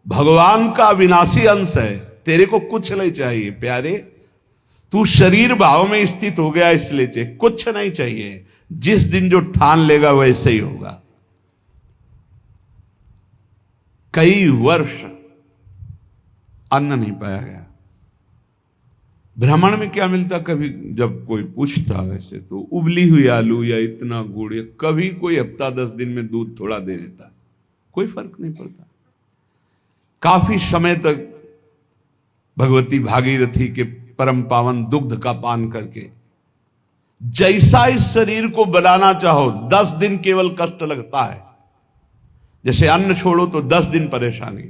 भगवान का अविनाशी अंश है, तेरे को कुछ नहीं चाहिए प्यारे। तू शरीर भाव में स्थित हो गया इसलिए चाहिए, कुछ नहीं चाहिए। जिस दिन जो ठान लेगा वैसे ही होगा। कई वर्ष अन्न नहीं पाया गया। भ्रमण में क्या मिलता, कभी जब कोई पूछता वैसे तो उबली हुई आलू या इतना गुड़, या कभी कोई हफ्ता 10 दिन में दूध थोड़ा दे देता, कोई फर्क नहीं पड़ता। काफी समय तक भगवती भागीरथी के परम पावन दुग्ध का पान करके जैसा इस शरीर को बनाना चाहो 10 दिन केवल कष्ट लगता है। जैसे अन्न छोड़ो तो 10 दिन परेशानी,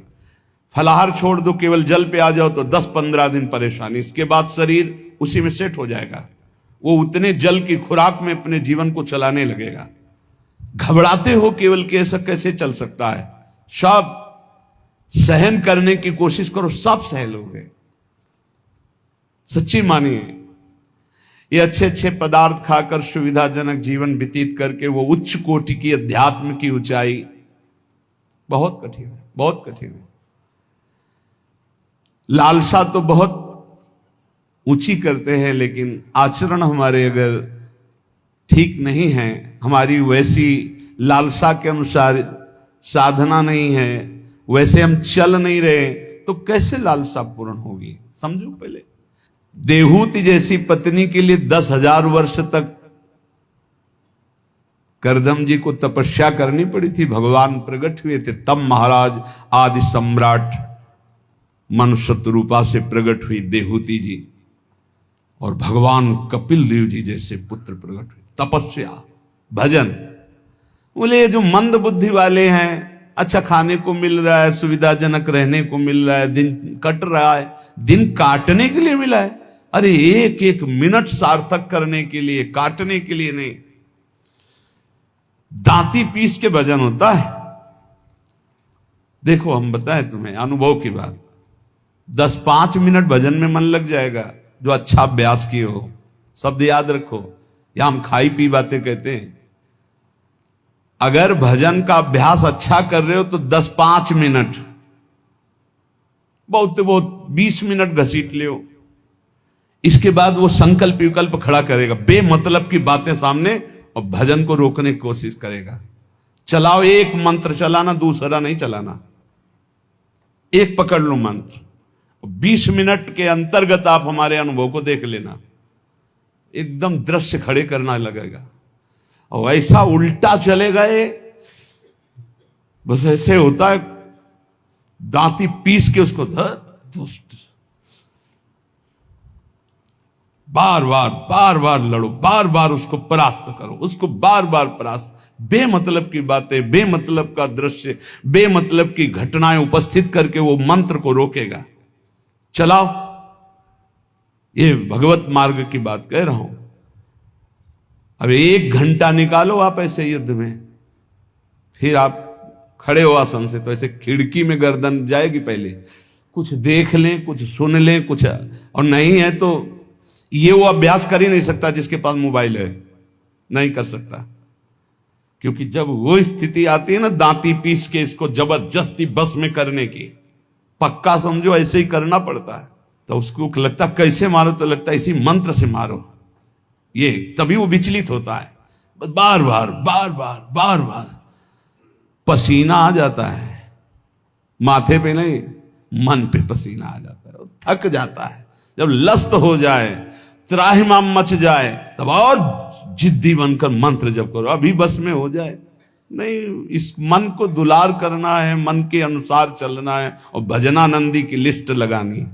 फलाहार छोड़ दो केवल जल पे आ जाओ तो 10-15 दिन परेशानी, इसके बाद शरीर उसी में सेट हो जाएगा। वो उतने जल की खुराक में अपने जीवन को चलाने लगेगा। घबराते हो केवल कि ऐसा कैसे चल सकता है, सब सहन करने की कोशिश करो, सब सह लोगे। सच्ची मानिए, ये अच्छे अच्छे पदार्थ खाकर सुविधाजनक जीवन व्यतीत करके वो उच्च कोटि की अध्यात्म की ऊंचाई बहुत कठिन है, बहुत कठिन है। लालसा तो बहुत ऊंची करते हैं, लेकिन आचरण हमारे अगर ठीक नहीं है, हमारी वैसी लालसा के अनुसार साधना नहीं है, वैसे हम चल नहीं रहे, तो कैसे लालसा पूर्ण होगी? समझो पहले। देहूति जैसी पत्नी के लिए 10,000 वर्ष तक करदम जी को तपस्या करनी पड़ी थी। भगवान प्रकट हुए थे तब महाराज आदि सम्राट मनुष्य रूपा से प्रकट हुई देहूति जी, और भगवान कपिल देव जी जैसे पुत्र प्रकट हुए। तपस्या, भजन। बोले जो मंद बुद्धि वाले हैं, अच्छा खाने को मिल रहा है, सुविधाजनक रहने को मिल रहा है, दिन कट रहा है, दिन काटने के लिए मिला है। अरे एक एक मिनट सार्थक करने के लिए, काटने के लिए नहीं। दांती पीस के भजन होता है। देखो हम बताएं तुम्हें अनुभव की बात, 10-5 मिनट भजन में मन लग जाएगा जो अच्छा अभ्यास किए हो। शब्द याद रखो, या हम खाई पी बातें कहते हैं। अगर भजन का अभ्यास अच्छा कर रहे हो तो 10-5 मिनट, बहुत बहुत 20 मिनट घसीट ले। इसके बाद वो संकल्प विकल्प खड़ा करेगा, बेमतलब की बातें सामने, और भजन को रोकने की कोशिश करेगा। चलाओ, एक मंत्र चलाना, दूसरा नहीं चलाना, एक पकड़ लो मंत्र। 20 मिनट के अंतर्गत आप हमारे अनुभव को देख लेना, एकदम दृश्य खड़े करना लगेगा। और ऐसा उल्टा चले गए, बस ऐसे होता है, दांती पीस के उसको दुष्ट, बार बार लड़ो, बार बार उसको परास्त करो, उसको बार बार परास्त। बेमतलब की बातें, बेमतलब का दृश्य, बेमतलब की घटनाएं उपस्थित करके वो मंत्र को रोकेगा। चलाओ, ये भगवत मार्ग की बात कह रहा हूं। अब 1 घंटा निकालो आप ऐसे युद्ध में, फिर आप खड़े हो आसन से तो ऐसे खिड़की में गर्दन जाएगी। पहले कुछ देख लें, कुछ सुन लें, कुछ, और नहीं है तो ये वो अभ्यास कर ही नहीं सकता जिसके पास मोबाइल है, नहीं कर सकता। क्योंकि जब वो स्थिति आती है ना, दांती पीस के इसको जबरदस्ती बस में करने की, पक्का समझो ऐसे ही करना पड़ता है। तो उसको लगता कैसे मारो, तो लगता है इसी मंत्र से मारो, ये तभी वो विचलित होता है। बार बार पसीना आ जाता है, माथे पे नहीं, मन पे पसीना आ जाता है, थक जाता है। जब लस्त हो जाए, त्राहिमाम मच जाए, तब और जिद्दी बनकर मंत्र जप करो, अभी बस में हो जाए। नहीं, इस मन को दुलार करना है, मन के अनुसार चलना है, और भजनानंदी की लिस्ट लगानी,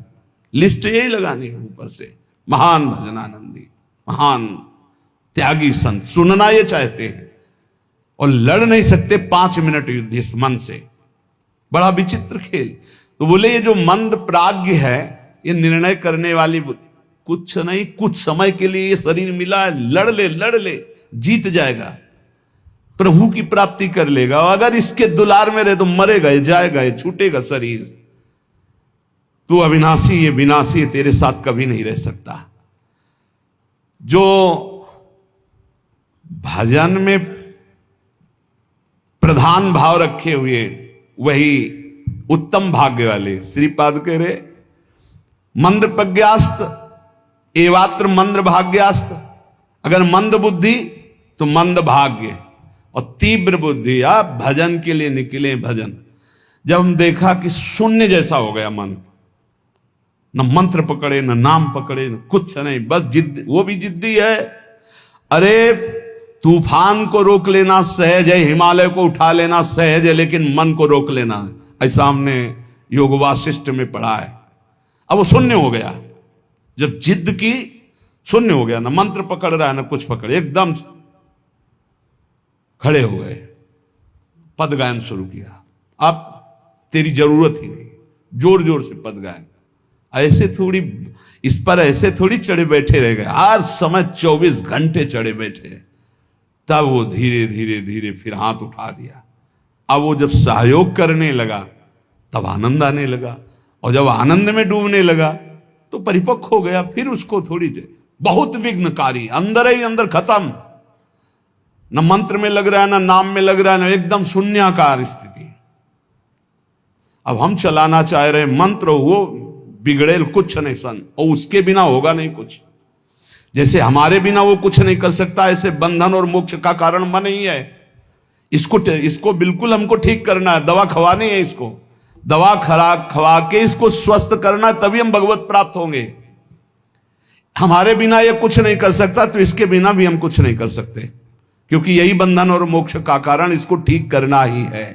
लिस्ट यही लगानी है ऊपर से। महान भजनानंदी, महान त्यागी संत, सुनना ये चाहते हैं और लड़ नहीं सकते 5 मिनट युद्ध इस मन से। बड़ा विचित्र खेल। तो बोले ये जो मंद प्राज्ञ है, ये निर्णय करने वाली कुछ नहीं, कुछ समय के लिए ये शरीर मिला है, लड़ ले जीत जाएगा, प्रभु की प्राप्ति कर लेगा। और अगर इसके दुलार में रहे तो मरेगा, जाएगा, छूटेगा शरीर। तू अविनाशी, ये विनाशी, तेरे साथ कभी नहीं रह सकता। जो भजन में प्रधान भाव रखे हुए वही उत्तम भाग्य वाले। श्रीपाद कह रहे मंद प्रज्ञास्त एवात्र मंद भाग्यास्त, अगर मंद बुद्धि तो मंद भाग्य, और तीव्र बुद्धि आप भजन के लिए निकले। भजन जब हम देखा कि शून्य जैसा हो गया मन, न मंत्र पकड़े न नाम पकड़े न कुछ नहीं, बस जिद, वो भी जिद्दी है। अरे तूफान को रोक लेना सहज है, हिमालय को उठा लेना सहज है, लेकिन मन को रोक लेना, ऐसा हमने योग वासिष्ठ में पढ़ा है। अब वो शून्य हो गया, जब जिद की शून्य हो गया, ना मंत्र पकड़ रहा है ना कुछ पकड़े, एकदम खड़े हो गए, पद गायन शुरू किया। अब तेरी जरूरत ही नहीं, जोर जोर से पद गायन। ऐसे थोड़ी इस पर ऐसे थोड़ी चढ़े बैठे रह गए, हर समय 24 घंटे चढ़े बैठे। तब वो धीरे धीरे धीरे फिर हाथ उठा दिया। अब वो जब सहयोग करने लगा तब आनंद आने लगा, और जब आनंद में डूबने लगा तो परिपक्व हो गया। फिर उसको थोड़ी देर बहुत विघ्नकारी, अंदर ही अंदर खत्म, न मंत्र में लग रहा है ना नाम में लग रहा है, ना एकदम शून्याकार स्थिति। अब हम चलाना चाह रहे मंत्र, वो बिगड़ेल कुछ नहीं सन, और उसके बिना होगा नहीं कुछ। जैसे हमारे बिना वो कुछ नहीं कर सकता, ऐसे बंधन और मोक्ष का कारण मन ही है। इसको बिल्कुल हमको ठीक करना है, दवा खवानी है, इसको दवा खवा के इसको स्वस्थ करना, तभी हम भगवत प्राप्त होंगे। हमारे बिना ये कुछ नहीं कर सकता, तो इसके बिना भी हम कुछ नहीं कर सकते, क्योंकि यही बंधन और मोक्ष का कारण, इसको ठीक करना ही है।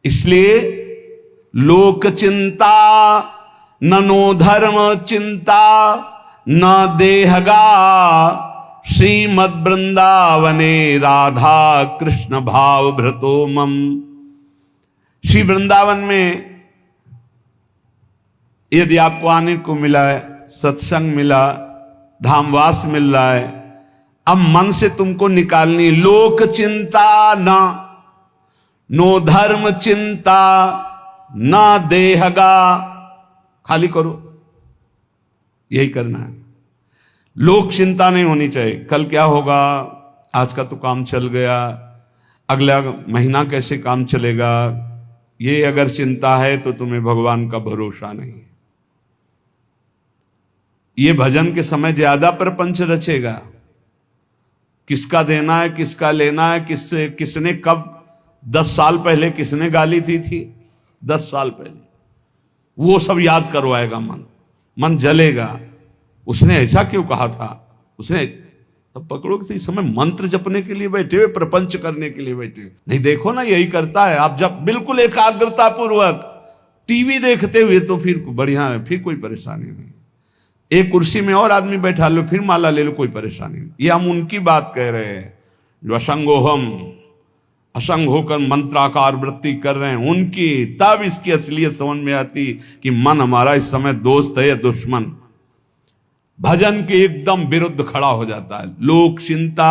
इसलिए लोक चिंता ननो धर्म चिंता न देहगा, श्रीमद वृंदावने राधा कृष्ण भाव भ्रतो मम। श्री वृंदावन में यदि आपको आने को मिला है, सत्संग मिला, धामवास मिल रहा है, अब मन से तुमको निकालनी लोक चिंता ना, नो धर्म चिंता ना देहगा, खाली करो, यही करना है। लोक चिंता नहीं होनी चाहिए, कल क्या होगा, आज का तो काम चल गया, अगला महीना कैसे काम चलेगा, ये अगर चिंता है तो तुम्हें भगवान का भरोसा नहीं है। ये भजन के समय ज्यादा प्रपंच रचेगा, किसका देना है, किसका लेना है, किसने कब 10 साल पहले किसने गाली थी 10 साल पहले, वो सब याद करवाएगा। मन जलेगा, उसने ऐसा क्यों कहा था, उसने तब पकड़ो कि इस समय मंत्र जपने के लिए बैठे हुए, प्रपंच करने के लिए बैठे हुए। नहीं देखो ना, यही करता है। आप जब बिल्कुल एकाग्रता पूर्वक टीवी देखते हुए तो फिर बढ़िया है, फिर कोई परेशानी नहीं। एक कुर्सी में और आदमी बैठा लो, फिर माला ले लो, कोई परेशानी नहीं। ये हम उनकी बात कह रहे हैं जो असंग होकर मंत्राकार वृत्ति कर रहे हैं, उनकी। तब इसकी असलियत समझ में आती कि मन हमारा इस समय दोस्त है या दुश्मन। भजन के एकदम विरुद्ध खड़ा हो जाता है। लोक चिंता,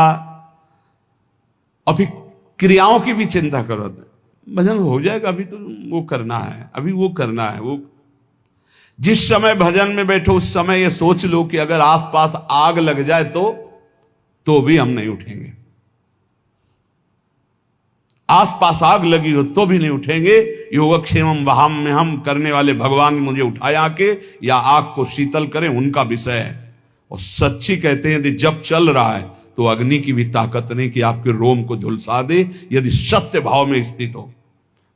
और फिर क्रियाओं की भी चिंता करो, भजन हो जाएगा, अभी तो वो करना है, अभी वो करना है। वो जिस समय भजन में बैठो उस समय ये सोच लो कि अगर आसपास आग लग जाए तो भी हम नहीं उठेंगे। आसपास आग लगी हो तो भी नहीं उठेंगे। योगक्षेमम वहाम में हम करने वाले भगवान मुझे उठाए आके या आग को शीतल करें, उनका विषय है। और सच्ची कहते हैं यदि जब चल रहा है तो अग्नि की भी ताकत नहीं कि आपके रोम को झुलसा दे, यदि सत्य भाव में स्थित हो।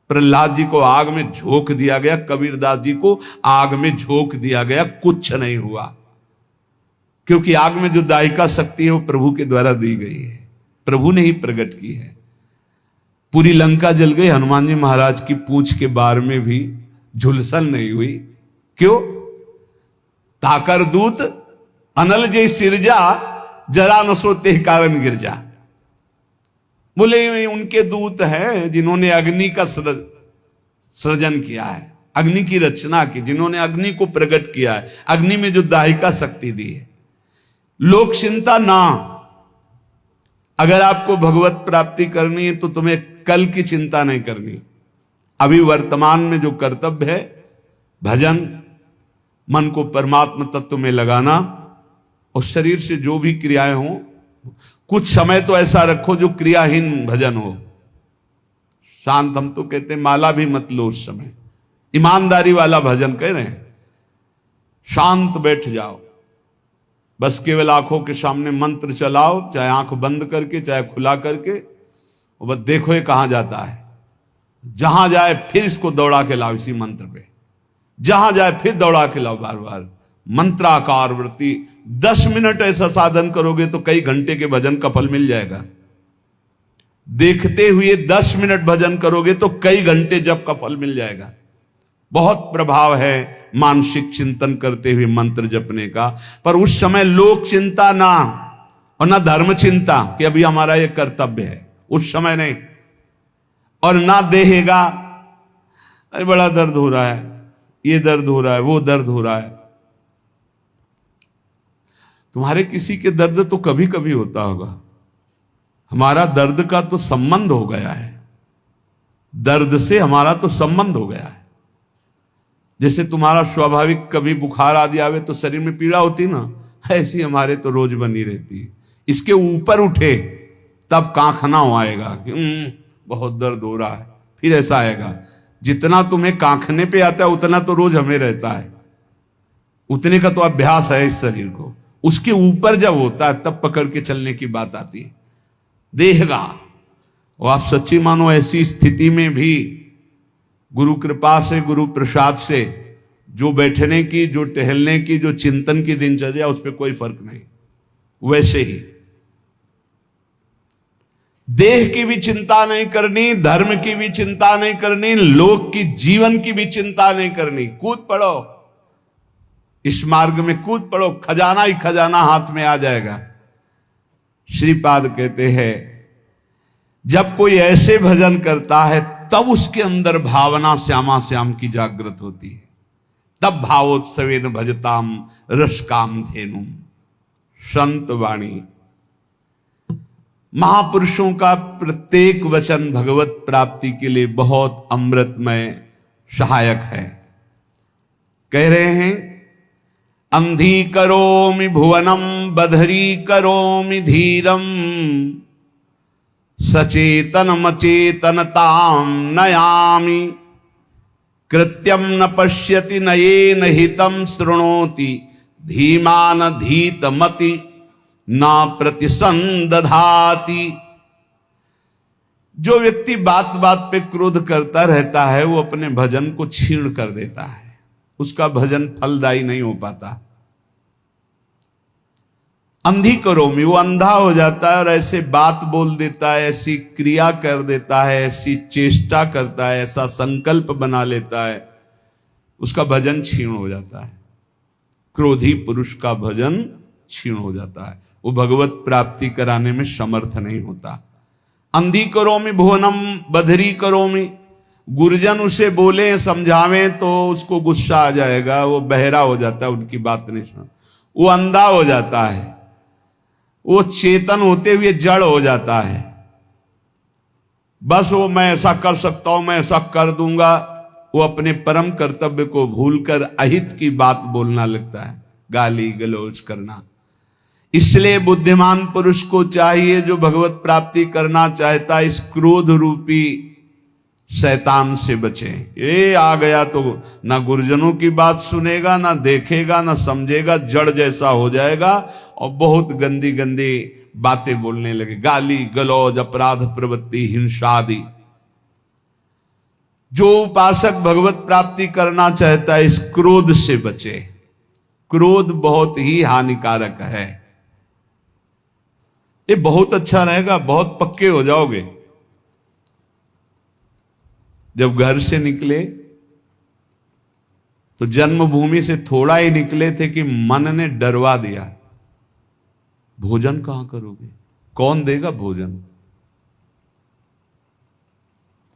प्रहलाद जी को आग में झोंक दिया गया, कबीरदास जी को आग में झोंक दिया गया, कुछ नहीं हुआ, क्योंकि आग में जो दायिका शक्ति है वो प्रभु के द्वारा दी गई है, प्रभु ने ही प्रकट की है। पूरी लंका जल गई, हनुमान जी महाराज की पूंछ के बार में भी झुलसन नहीं हुई। क्यों? ताकर दूत अनल जय सिरजा, जरा न सोते कारण गिरजा। बोले उनके दूत हैं जिन्होंने अग्नि का सृजन किया है, अग्नि की रचना की, जिन्होंने अग्नि को प्रकट किया है, अग्नि में जो दाहिका शक्ति दी है। लोक चिंता ना, अगर आपको भगवत प्राप्ति करनी है तो तुम्हें कल की चिंता नहीं करनी। अभी वर्तमान में जो कर्तव्य है, भजन, मन को परमात्मा तत्व में लगाना, और शरीर से जो भी क्रियाएं हों, कुछ समय तो ऐसा रखो जो क्रियाहीन भजन हो। शांत, हम तो कहते हैं माला भी मत लो उस समय, ईमानदारी वाला भजन कह रहे हैं। शांत बैठ जाओ, बस केवल आंखों के सामने मंत्र चलाओ, चाहे आंख बंद करके चाहे खुला करके, और बस देखो ये कहां जाता है। जहां जाए फिर इसको दौड़ा के लाओ इसी मंत्र पे, जहां जाए फिर दौड़ा के लाओ बार बार। मंत्राकार वृत्ति 10 मिनट ऐसा साधन करोगे तो कई घंटे के भजन का फल मिल जाएगा। देखते हुए 10 मिनट भजन करोगे तो कई घंटे जप का फल मिल जाएगा। बहुत प्रभाव है मानसिक चिंतन करते हुए मंत्र जपने का। पर उस समय लोक चिंता ना, और ना धर्म चिंता कि अभी हमारा ये कर्तव्य है, उस समय नहीं। और ना देहेगा अरे बड़ा दर्द हो रहा है, ये दर्द हो रहा है, वो दर्द हो रहा है। तुम्हारे किसी के दर्द तो कभी कभी होता होगा, हमारा दर्द का तो संबंध हो गया है, दर्द से हमारा तो संबंध हो गया है। जैसे तुम्हारा स्वाभाविक कभी बुखार आदि आवे तो शरीर में पीड़ा होती ना, ऐसी हमारे तो रोज बनी रहती है। इसके ऊपर उठे तब कांखना आएगा कि बहुत दर्द हो रहा है, फिर ऐसा आएगा। जितना तुम्हें कांखने पे आता है उतना तो रोज हमें रहता है, उतने का तो अभ्यास है इस शरीर को। उसके ऊपर जब होता है तब पकड़ के चलने की बात आती है। देहगा और आप सच्ची मानो ऐसी स्थिति में भी गुरु कृपा से, गुरु प्रसाद से जो बैठने की, जो टहलने की, जो चिंतन की दिनचर्या, उस पर कोई फर्क नहीं। वैसे ही देह की भी चिंता नहीं करनी, धर्म की भी चिंता नहीं करनी, लोक की जीवन की भी चिंता नहीं करनी। कूद पड़ो, इस मार्ग में कूद पड़ो, खजाना ही खजाना हाथ में आ जाएगा। श्रीपाद कहते हैं जब कोई ऐसे भजन करता है तब उसके अंदर भावना श्यामा श्याम की जागृत होती है। तब भावोत्सवेन भजताम रस काम धेनुम। संत वाणी, महापुरुषों का प्रत्येक वचन भगवत प्राप्ति के लिए बहुत अमृतमय सहायक है। कह रहे हैं अंधी करोमि भुवनम बधरी करोमि धीरम सचेतनम चेतनताम नयामि कृत्यम न पश्यति नयेन हितम शृणोति धीमान धीतमति ना प्रतिसंदधाति। जो व्यक्ति बात बात पे क्रोध करता रहता है वो अपने भजन को छीण कर देता है, उसका भजन फलदायी नहीं हो पाता। अंधी करोमि, वो अंधा हो जाता है और ऐसे बात बोल देता है, ऐसी क्रिया कर देता है, ऐसी चेष्टा करता है, ऐसा संकल्प बना लेता है, उसका भजन क्षीण हो जाता है। क्रोधी पुरुष का भजन क्षीण हो जाता है, वो भगवत प्राप्ति कराने में समर्थ नहीं होता। अंधी करोमि भुवनम बधरी करोमि, गुरुजन उसे बोले समझावें तो उसको गुस्सा आ जाएगा, वो बहरा हो जाता है, उनकी बात नहीं सुन, वो अंधा हो जाता है, वो चेतन होते हुए जड़ हो जाता है। बस वो मैं ऐसा कर सकता हूं, मैं ऐसा कर दूंगा, वो अपने परम कर्तव्य को भूलकर अहित की बात बोलना लगता है, गाली गलौज करना। इसलिए बुद्धिमान पुरुष को चाहिए, जो भगवत प्राप्ति करना चाहता, इस क्रोध रूपी शैतान से बचे। ये आ गया तो ना गुरुजनों की बात सुनेगा, ना देखेगा, ना समझेगा, जड़ जैसा हो जाएगा और बहुत गंदी गंदी बातें बोलने लगे, गाली गलौज, अपराध प्रवृत्ति, हिंसा आदि। जो उपासक भगवत प्राप्ति करना चाहता है इस क्रोध से बचे। क्रोध बहुत ही हानिकारक है। ये बहुत अच्छा रहेगा, बहुत पक्के हो जाओगे। जब घर से निकले तो जन्मभूमि से थोड़ा ही निकले थे कि मन ने डरवा दिया, भोजन कहां करोगे, कौन देगा भोजन।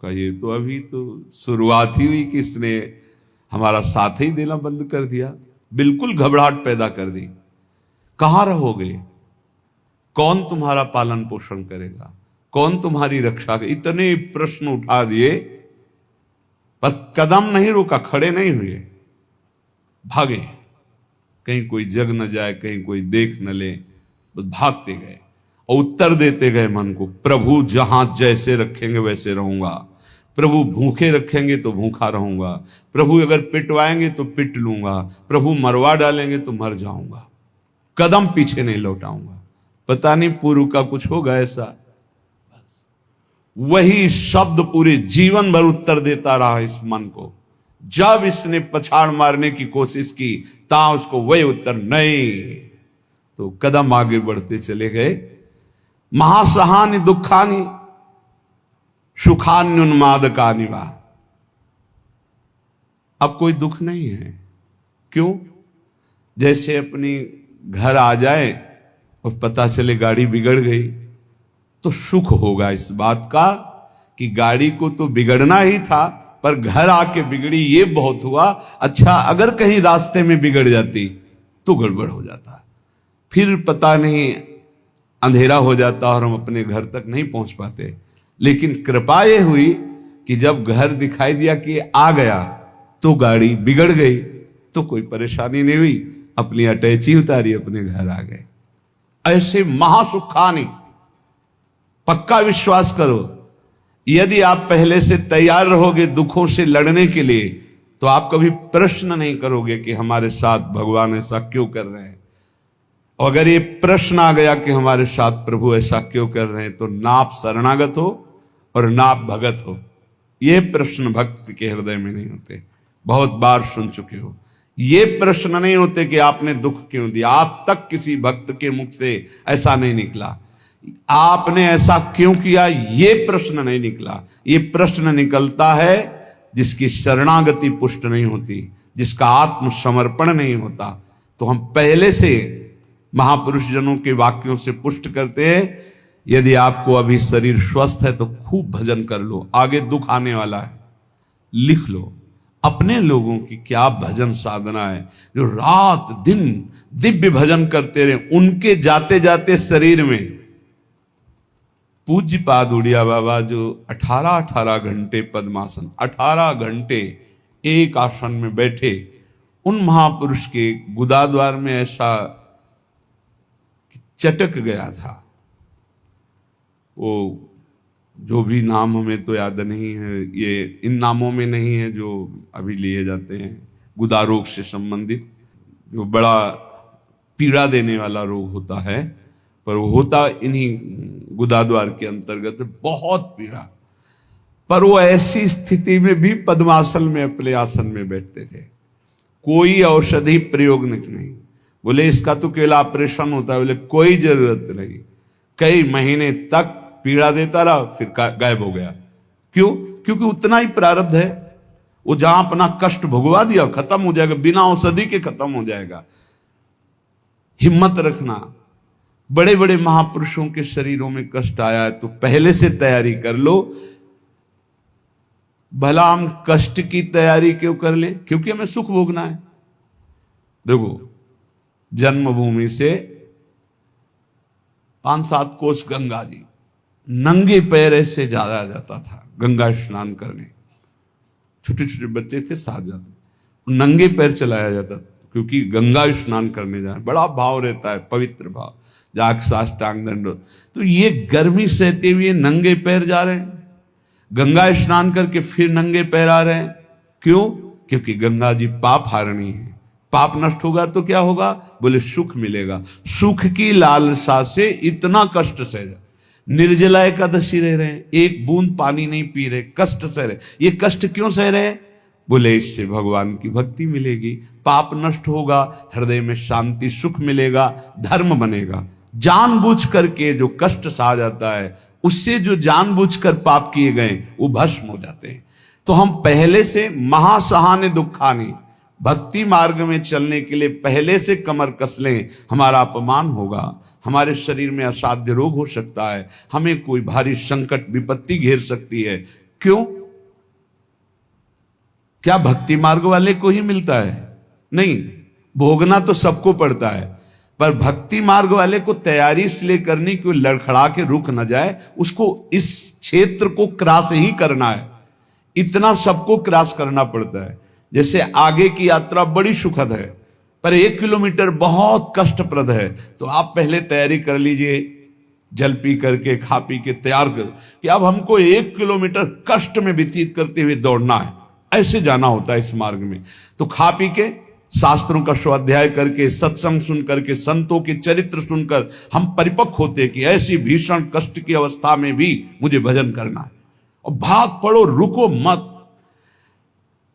ये तो अभी तो शुरुआत ही हुई कि इसने हमारा साथ ही देना बंद कर दिया, बिल्कुल घबराहट पैदा कर दी। कहां रहोगे, कौन तुम्हारा पालन पोषण करेगा, कौन तुम्हारी रक्षा करेगा, इतने प्रश्न उठा दिए, पर कदम नहीं रुका, खड़े नहीं हुए, भागे। कहीं कोई जग न जाए, कहीं कोई देख न ले, बस भागते गए और उत्तर देते गए मन को, प्रभु जहां जैसे रखेंगे वैसे रहूंगा, प्रभु भूखे रखेंगे तो भूखा रहूंगा, प्रभु अगर पिटवाएंगे तो पिट लूंगा, प्रभु मरवा डालेंगे तो मर जाऊंगा, कदम पीछे नहीं लौटाऊंगा। पता नहीं पूर्व का कुछ होगा ऐसा। वही शब्द पूरे जीवन भर उत्तर देता रहा इस मन को। जब इसने पछाड़ मारने की कोशिश की ता उसको वही उत्तर नहीं, तो कदम आगे बढ़ते चले गए। महासहानि दुखानि सुखान्युन्मादकानि वा। अब कोई दुख नहीं है। क्यों? जैसे अपनी घर आ जाए और पता चले गाड़ी बिगड़ गई तो सुख होगा इस बात का कि गाड़ी को तो बिगड़ना ही था, पर घर आके बिगड़ी ये बहुत हुआ। अच्छा, अगर कहीं रास्ते में बिगड़ जाती तो गड़बड़ हो जाता, फिर पता नहीं अंधेरा हो जाता और हम अपने घर तक नहीं पहुंच पाते। लेकिन कृपा ये हुई कि जब घर दिखाई दिया कि आ गया तो गाड़ी बिगड़ गई तो कोई परेशानी नहीं हुई, अपनी अटैची उतारी, अपने घर आ गए। ऐसे महासुखानी, पक्का विश्वास करो, यदि आप पहले से तैयार रहोगे दुखों से लड़ने के लिए तो आप कभी प्रश्न नहीं करोगे कि हमारे साथ भगवान ऐसा क्यों कर रहे हैं। और अगर ये प्रश्न आ गया कि हमारे साथ प्रभु ऐसा क्यों कर रहे हैं, तो ना आप शरणागत हो और ना आप भगत हो। ये प्रश्न भक्त के हृदय में नहीं होते। बहुत बार सुन चुके हो। ये प्रश्न नहीं होते कि आपने दुख क्यों दिया। आज तक किसी भक्त के मुख से ऐसा नहीं निकला, आपने ऐसा क्यों किया, ये प्रश्न नहीं निकला। ये प्रश्न निकलता है जिसकी शरणागति पुष्ट नहीं होती, जिसका आत्मसमर्पण नहीं होता। तो हम पहले से महापुरुष जनों के वाक्यों से पुष्ट करते हैं, यदि आपको अभी शरीर स्वस्थ है तो खूब भजन कर लो, आगे दुख आने वाला है। लिख लो अपने लोगों की क्या भजन साधना है, जो रात दिन दिव्य भजन करते रहे। उनके जाते जाते शरीर में पूज्य पाद उड़िया बाबा जो 18 घंटे पद्मासन, 18 घंटे एक आसन में बैठे, उन महापुरुष के गुदाद्वार में ऐसा चटक गया था। वो जो भी नाम हमें तो याद नहीं है, ये इन नामों में नहीं है जो अभी लिए जाते हैं, गुदा रोग से संबंधित जो बड़ा पीड़ा देने वाला रोग होता है, पर वो होता इन्हीं गुदाद्वार के अंतर्गत, बहुत पीड़ा। पर वो ऐसी स्थिति में भी पद्मासन में अपने आसन में बैठते थे, कोई औषधि प्रयोग नहीं। बोले इसका तो केवल ऑपरेशन होता है, बोले कोई जरूरत नहीं। कई महीने तक पीड़ा देता रहा, फिर गायब हो गया। क्यों? क्योंकि उतना ही प्रारब्ध है। वो जहां अपना कष्ट भुगवा दिया खत्म हो जाएगा, बिना औषधि के खत्म हो जाएगा। हिम्मत रखना। बड़े बड़े महापुरुषों के शरीरों में कष्ट आया है तो पहले से तैयारी कर लो। भला हम कष्ट की तैयारी क्यों कर ले? क्योंकि हमें सुख भोगना है। देखो, जन्मभूमि से 5-7 कोस गंगा जी, नंगे पैर ऐसे जाया जाता था गंगा स्नान करने। छोटे छोटे बच्चे थे, साथ जाते, नंगे पैर चलाया जाता, क्योंकि गंगा स्नान करने जाए, बड़ा भाव रहता है, पवित्र भाव, जाग साष्टांग दंड। तो ये गर्मी सहते हुए नंगे पैर जा रहे हैं, गंगा स्नान करके फिर नंगे पैर आ रहे हैं। क्यों? क्योंकि गंगा जी पाप हारणी है। पाप नष्ट होगा तो क्या होगा? बोले सुख मिलेगा। सुख की लालसा से इतना कष्ट सह जा। निर्जला एकादशी रह रहे हैं, एक बूंद पानी नहीं पी रहे, कष्ट सह रहे। ये कष्ट क्यों सह रहे हैं? बोले इससे भगवान की भक्ति मिलेगी, पाप नष्ट होगा, हृदय में शांति सुख मिलेगा, धर्म बनेगा। जानबूझ करके जो कष्ट सहा जाता है, उससे जो जानबूझकर पाप किए गए वो भस्म हो जाते हैं। तो हम पहले से महासहानि दुखानि, भक्ति मार्ग में चलने के लिए पहले से कमर कस लें। हमारा अपमान होगा, हमारे शरीर में असाध्य रोग हो सकता है, हमें कोई भारी संकट विपत्ति घेर सकती है। क्यों? क्या भक्ति मार्ग वाले को ही मिलता है? नहीं, भोगना तो सबको पड़ता है, पर भक्ति मार्ग वाले को तैयारी इसलिए करनी कि लड़खड़ा के रुक न जाए, उसको इस क्षेत्र को क्रॉस ही करना है। इतना सबको क्रॉस करना पड़ता है। जैसे आगे की यात्रा बड़ी सुखद है, पर 1 किलोमीटर बहुत कष्टप्रद है, तो आप पहले तैयारी कर लीजिए। जल पी करके खा पी के तैयार कर कि अब हमको 1 किलोमीटर कष्ट में व्यतीत करते हुए दौड़ना है, ऐसे जाना होता है इस मार्ग में। तो खा पी के शास्त्रों का स्वाध्याय करके, सत्संग सुन करके, संतों के चरित्र सुनकर हम परिपक्व होते कि ऐसी भीषण कष्ट की अवस्था में भी मुझे भजन करना है। और भाग पड़ो, रुको मत।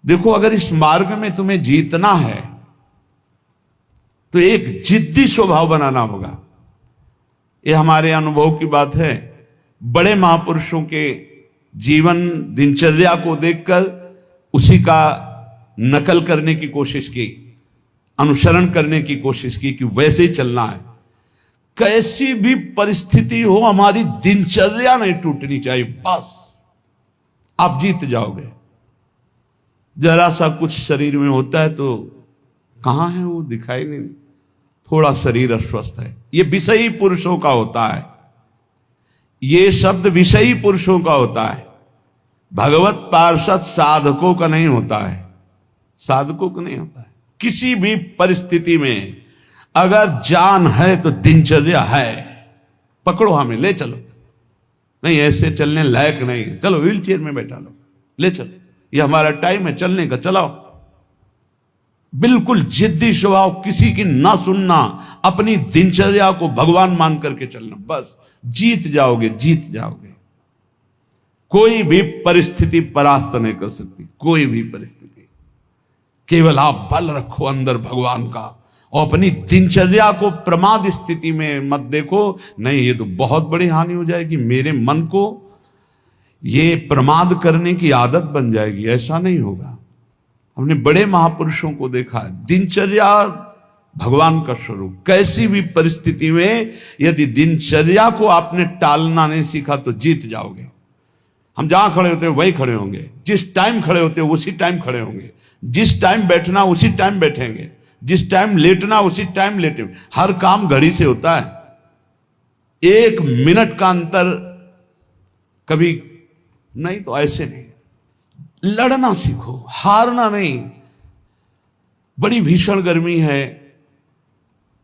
देखो, अगर इस मार्ग में तुम्हें जीतना है तो एक जिद्दी स्वभाव बनाना होगा। ये हमारे अनुभव की बात है। बड़े महापुरुषों के जीवन दिनचर्या को देखकर उसी का नकल करने की कोशिश की, अनुसरण करने की कोशिश की कि वैसे ही चलना है। कैसी भी परिस्थिति हो, हमारी दिनचर्या नहीं टूटनी चाहिए, बस आप जीत जाओगे। जरा सा कुछ शरीर में होता है तो कहां है वो, दिखाई नहीं, थोड़ा शरीर अस्वस्थ है। ये विषयी पुरुषों का होता है, ये शब्द विषयी पुरुषों का होता है। भगवत पार्षद साधकों का नहीं होता है, साधकों का नहीं होता है। किसी भी परिस्थिति में अगर जान है तो दिनचर्या है, पकड़ो, हमें ले चलो। नहीं ऐसे चलने लायक नहीं, चलो व्हील चेयर में बैठा लो, ले चलो, ये हमारा टाइम है चलने का, चलाओ। बिल्कुल जिद्दी स्वभाव, किसी की ना सुनना, अपनी दिनचर्या को भगवान मान करके चलना, बस जीत जाओगे, जीत जाओगे। कोई भी परिस्थिति परास्त नहीं कर सकती, कोई भी परिस्थिति। केवल आप बल रखो अंदर भगवान का, और अपनी दिनचर्या को प्रमाद स्थिति में मत देखो। नहीं, ये तो बहुत बड़ी हानि हो जाएगी, मेरे मन को ये प्रमाद करने की आदत बन जाएगी, ऐसा नहीं होगा। हमने बड़े महापुरुषों को देखा है, दिनचर्या भगवान का स्वरूप। कैसी भी परिस्थिति में यदि दिनचर्या को आपने टालना नहीं सीखा तो जीत जाओगे। हम जहां खड़े होते हैं वहीं खड़े होंगे, जिस टाइम खड़े होते हैं उसी टाइम खड़े होंगे, जिस टाइम बैठना उसी टाइम बैठेंगे, जिस टाइम लेटना उसी टाइम लेटेंगे। हर काम घड़ी से होता है, 1 मिनट का अंतर कभी नहीं, तो ऐसे नहीं। लड़ना सीखो, हारना नहीं। बड़ी भीषण गर्मी है,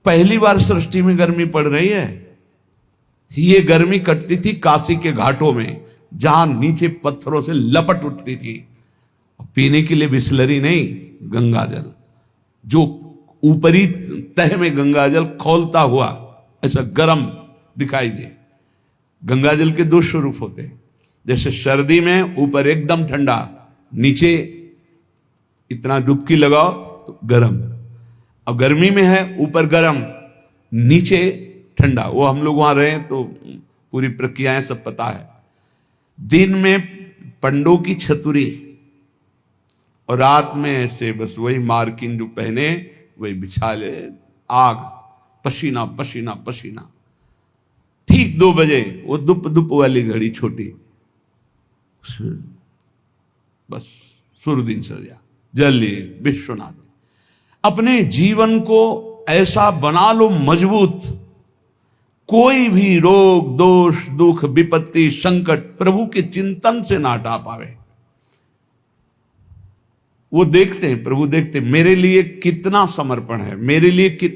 पहली बार सृष्टि में गर्मी पड़ रही है। ये गर्मी कटती थी काशी के घाटों में, जहां नीचे पत्थरों से लपट उठती थी। पीने के लिए बिस्लरी नहीं, गंगा जल, जो ऊपरी तह में गंगा जल खौलता हुआ ऐसा गर्म दिखाई दे। गंगा जल के 2 स्वरूप होते हैं, जैसे सर्दी में ऊपर एकदम ठंडा, नीचे इतना डुबकी लगाओ तो गर्म। अब गर्मी में है ऊपर गर्म, नीचे ठंडा। वो हम लोग वहां रहे तो पूरी प्रक्रियाएं सब पता है। दिन में पंडों की छतुरी और रात में ऐसे बस वही मार्किन जो पहने वही बिछा ले, आग, पसीना पसीना पसीना। ठीक 2 बजे वो दुप दुप वाली घड़ी छोटी, बस सूर्य दिनचर्या, जल लिए विश्वनाथ। अपने जीवन को ऐसा बना लो मजबूत, कोई भी रोग दोष दुख विपत्ति संकट प्रभु के चिंतन से ना हटा पावे। वो देखते हैं, प्रभु देखते हैं मेरे लिए कितना समर्पण है, मेरे लिए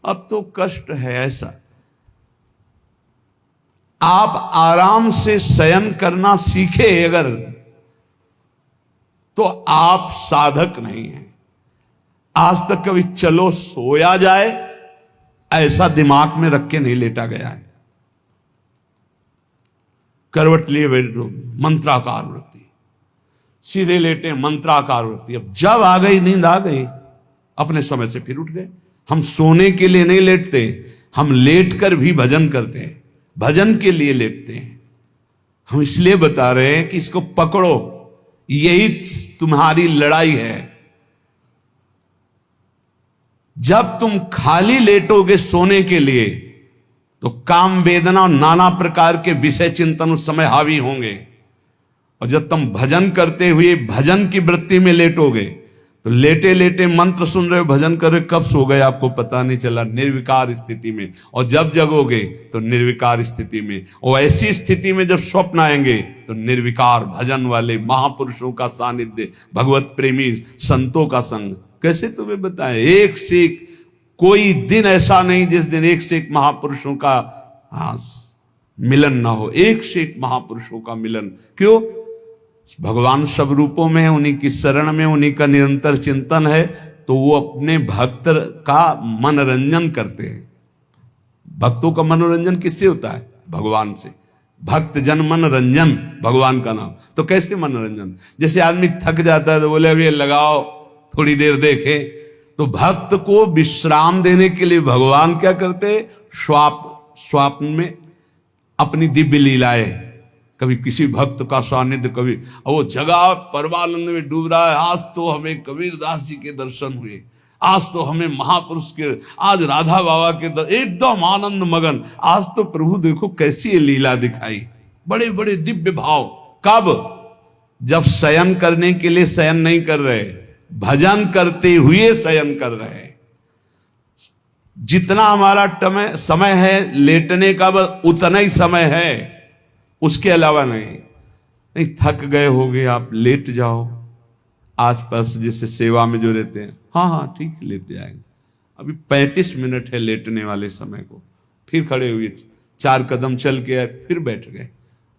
अब तो कष्ट है ऐसा। आप आराम से शयन करना सीखे अगर, तो आप साधक नहीं हैं। आज तक कभी चलो सोया जाए ऐसा दिमाग में रख के नहीं लेटा गया है। करवट लिए बैठो, मंत्राकार वृत्ति, सीधे लेटे मंत्राकार वृत्ति। अब जब आ गई नींद, आ गई, अपने समय से फिर उठ गए। हम सोने के लिए नहीं लेटते, हम लेटकर भी भजन करते हैं, भजन के लिए लेटते हैं। हम इसलिए बता रहे हैं कि इसको पकड़ो, यही तुम्हारी लड़ाई है। जब तुम खाली लेटोगे सोने के लिए तो काम वेदना और नाना प्रकार के विषय चिंतन उस समय हावी होंगे। और जब तुम भजन करते हुए भजन की वृत्ति में लेटोगे तो लेटे लेटे मंत्र सुन रहे हो, भजन कर रहे, कब सो गए आपको पता नहीं चला, निर्विकार स्थिति में। और जब जगोगे तो निर्विकार स्थिति में। और ऐसी स्थिति में जब स्वप्न आएंगे तो निर्विकार भजन वाले महापुरुषों का सानिध्य, भगवत प्रेमी संतों का संग। कैसे तुम्हें बताएं, एक से एक कोई दिन ऐसा नहीं जिस दिन एक से एक महापुरुषों का मिलन ना हो, एक से एक महापुरुषों का मिलन। क्यों? भगवान सब रूपों में है, उन्हीं की शरण में, उन्हीं का निरंतर चिंतन है, तो वो अपने भक्त का मनोरंजन करते हैं। भक्तों का मनोरंजन किससे होता है? भगवान से। भक्त जन मनोरंजन भगवान का नाम। तो कैसे मनोरंजन? जैसे आदमी थक जाता है तो बोले अभी लगाओ थोड़ी देर देखे, तो भक्त को विश्राम देने के लिए भगवान क्या करते? स्वप्न में अपनी दिव्य लीलाएं, कभी किसी भक्त का सानिध्य, कभी वो जगह परमानंद में डूब रहा है, आज तो हमें कबीरदास जी के दर्शन हुए, आज तो हमें महापुरुष के, आज राधा बाबा के एकदम आनंद मगन, आज तो प्रभु देखो कैसी ये लीला दिखाई, बड़े बड़े दिव्य भाव। कब? जब शयन करने के लिए शयन नहीं कर रहे, भजन करते हुए शयन कर रहे। जितना हमारा समय है लेटने का, बस उतना ही समय है, उसके अलावा नहीं। थक गए होगे आप, लेट जाओ। आसपास जैसे सेवा में जो रहते हैं, हाँ ठीक लेट जाएंगे, अभी 35 मिनट है लेटने वाले समय को, फिर खड़े हुए 4 कदम चल के आए, फिर बैठ गए,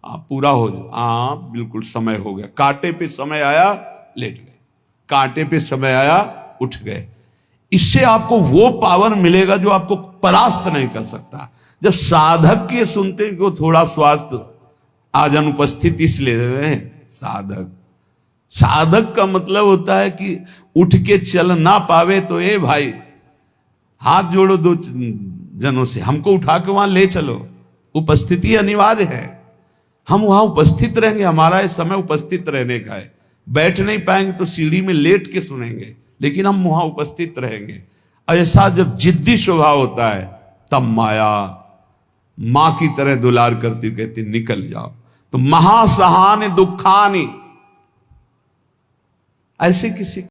आप पूरा हो जाए, हाँ बिल्कुल समय हो गया। कांटे पे समय आया, लेट गए, कांटे पे समय आया, उठ गए। इससे आपको वो पावर मिलेगा जो आपको परास्त नहीं कर सकता। जब साधक के सुनते हैं कि वो थोड़ा स्वास्थ्य आज अनुपस्थित इसलिए, साधक का मतलब होता है कि उठ के चल ना पावे तो ए भाई हाथ जोड़ो 2 जनों से, हमको उठा के वहां ले चलो। उपस्थिति अनिवार्य है, हम वहां उपस्थित रहेंगे, हमारा ये समय उपस्थित रहने का है। बैठ नहीं पाएंगे तो सीढ़ी में लेट के सुनेंगे, लेकिन हम वहां उपस्थित रहेंगे। ऐसा जब जिद्दी स्वभाव होता है, तब माया मां की तरह दुलार करती, कहती निकल जाओ। तो महासहानि दुखानि, ऐसे किसी